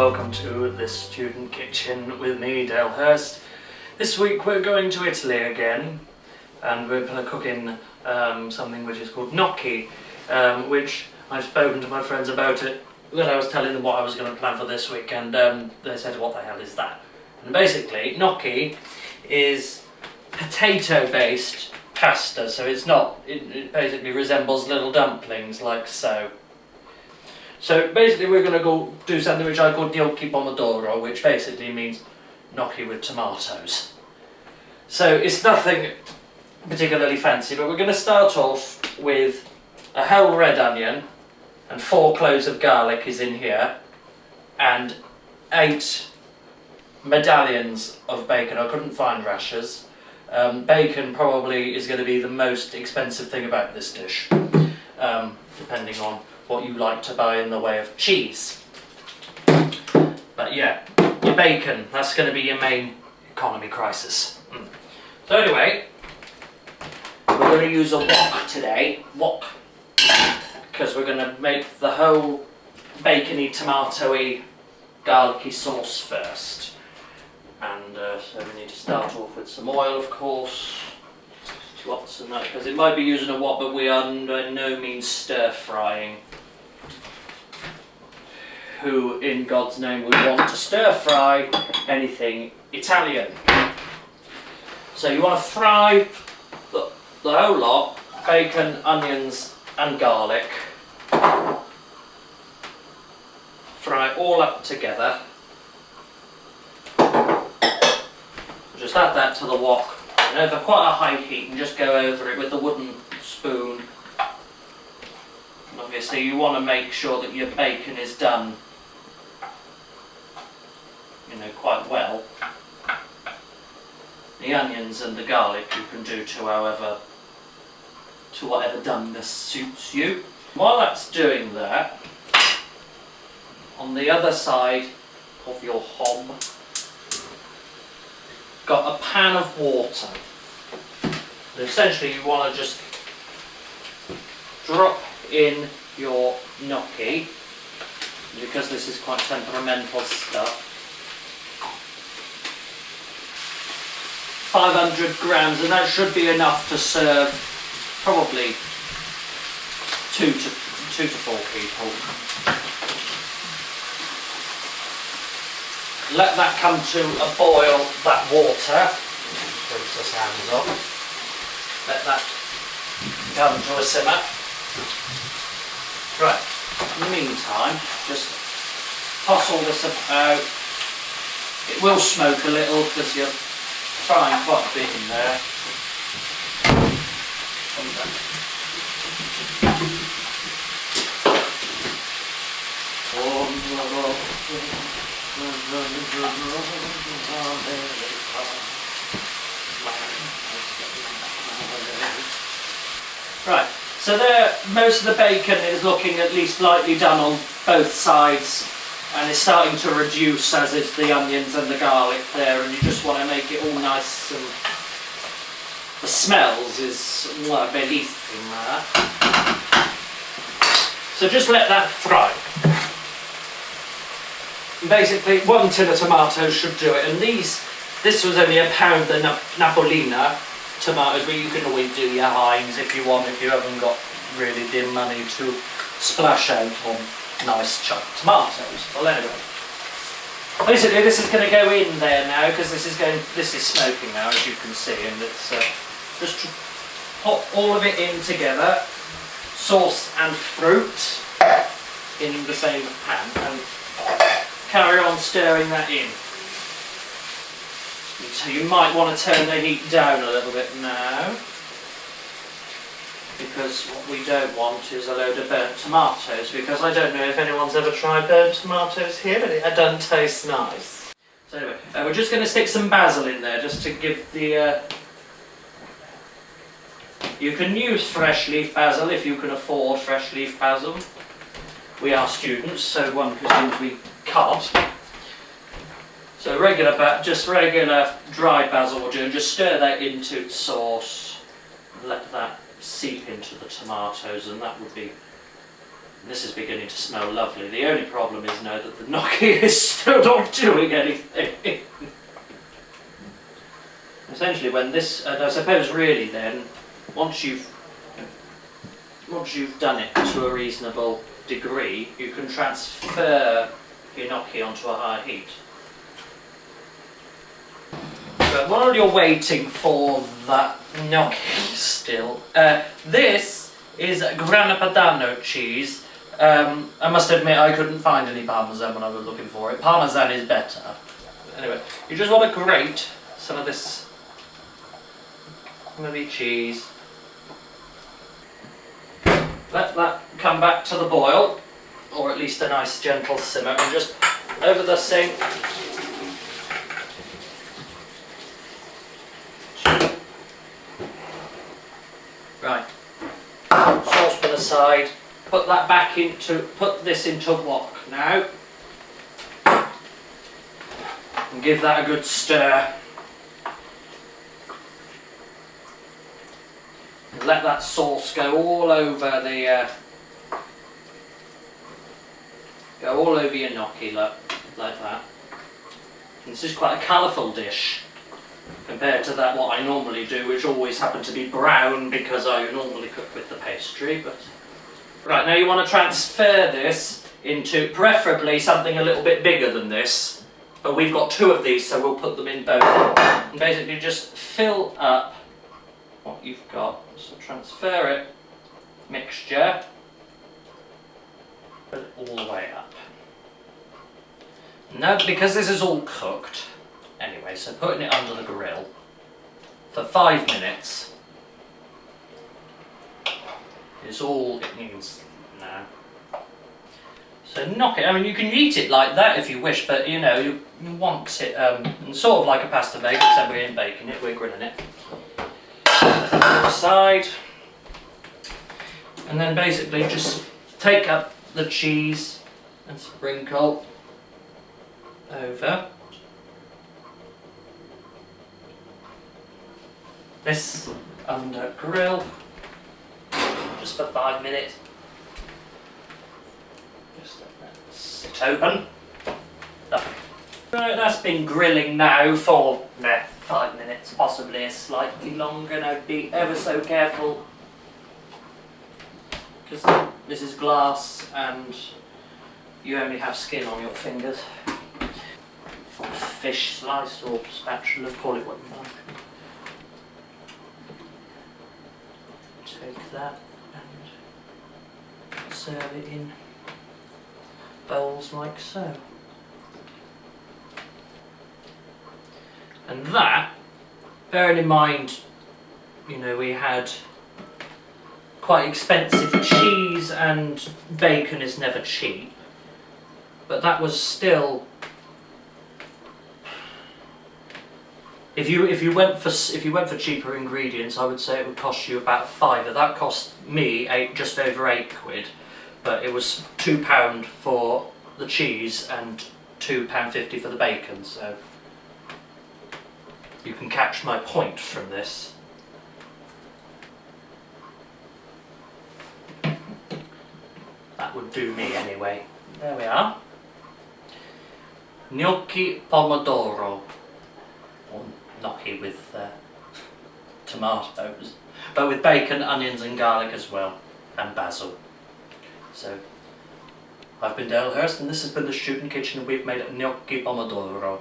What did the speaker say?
welcome to the Student Kitchen with me, Dale Hurst. This week we're going to Italy again, and we're cooking something which is called gnocchi, which I've spoken to my friends about it when I was telling them what I was going to plan for this week, and they said, what the hell is that? And basically, gnocchi is potato-based pasta, so it basically resembles little dumplings like so. So basically we're going to go do something which I call Gnocchi Al Pomodoro, which basically means gnocchi with tomatoes. So it's nothing particularly fancy, but we're going to start off with a whole red onion, and 4 cloves of garlic is in here, and 8 medallions of bacon. I couldn't find rashers. Bacon probably is going to be the most expensive thing about this dish, depending on what you like to buy in the way of cheese. But yeah, your bacon, that's going to be your main economy crisis. So anyway, we're going to use a wok today, because we're going to make the whole bacony, tomatoey, garlicky sauce first. And so we need to start off with some oil, of course. Lots of that, because it might be using a wok, but we are by no means stir frying. Who in God's name would want to stir fry anything Italian? So you want to fry the whole lot, bacon, onions and garlic. Fry all up together. Just add that to the wok, and over quite a high heat, and just go over it with the wooden spoon. And obviously you want to make sure that your bacon is done, quite well. The onions and the garlic you can do to whatever doneness suits you. While that's doing that, on the other side of your hob, got a pan of water. And essentially you want to just drop in your gnocchi, because this is quite temperamental stuff. 500 grams, and that should be enough to serve probably 2 to 4 people. Let that come to a boil, that water. Rinse the hands off. Let that come to a simmer. Right, in the meantime, just toss all this about. It will smoke a little because you're frying quite a bit in there. Right, so there, most of the bacon is looking at least lightly done on both sides, and it's starting to reduce as is the onions and the garlic there, and you just want to make it all nice, and the smells is bellissima. So just let that fry. Basically 1 tin of tomatoes should do it, and this was only £1, the Napolina tomatoes, but you can always do your Heinz if you want, if you haven't got really the money to splash out on nice chopped tomatoes. Well, anyway, basically this is going to go in there now, because this is smoking now, as you can see, and it's just put all of it in together, sauce and fruit in the same pan, and carry on stirring that in. So you might want to turn the heat down a little bit now, because what we don't want is a load of burnt tomatoes, because I don't know if anyone's ever tried burnt tomatoes here, but it doesn't taste nice. So anyway, we're just going to stick some basil in there, just to give the... You can use fresh leaf basil if you can afford fresh leaf basil. We are students, so one presumes we can't. So regular dried basil will do, and just stir that into sauce, and let that seep into the tomatoes, and that would be This is beginning to smell lovely. The only problem is now that the gnocchi is still not doing anything. Essentially, when this, and I suppose really then, once you've done it to a reasonable degree, you can transfer your gnocchi onto a high heat. But while you're waiting for that gnocchi still, this is grana padano cheese. I must admit I couldn't find any parmesan when I was looking for it. Parmesan is better. Anyway, you just want to grate some of this maybe cheese. Let that come back to the boil, or at least a nice gentle simmer, and just over the sink. Right, saucepan aside, put this into wok now, and give that a good stir. And let that sauce go all over your gnocchi, like that. And this is quite a colourful dish compared to what I normally do, which always happen to be brown because I normally cook with the pastry. But right, now you want to transfer this into preferably something a little bit bigger than this, but we've got two of these, so we'll put them in both. And basically just fill up what you've got, so transfer it, mixture, put it all the way up. Now, because this is all cooked, anyway, so putting it under the grill for 5 minutes is all it needs now. So gnocchi, I mean you can eat it like that if you wish, but you know, you want it sort of like a pasta bake, except we ain't baking it, we're grilling it. Aside, and then basically just take up the cheese and sprinkle over this under grill just for 5 minutes. Just let that sit open. Right, that's been grilling now for 5 minutes, possibly slightly longer. Now be ever so careful because this is glass and you only have skin on your fingers. Fish slice or spatula, call it what you like. Take that and serve it in bowls like so. And that, bearing in mind, you know, we had quite expensive cheese and bacon is never cheap, but that was still, if you went for cheaper ingredients, I would say it would cost you about £5. That cost me just over £8, but it was £2 for the cheese and £2.50 for the bacon, so you can catch my point from this. That would do me anyway. There we are. Gnocchi Pomodoro. Or gnocchi with tomatoes. But with bacon, onions and garlic as well. And basil. So, I've been Dale Hurst and this has been the Student Kitchen and we've made Gnocchi Pomodoro.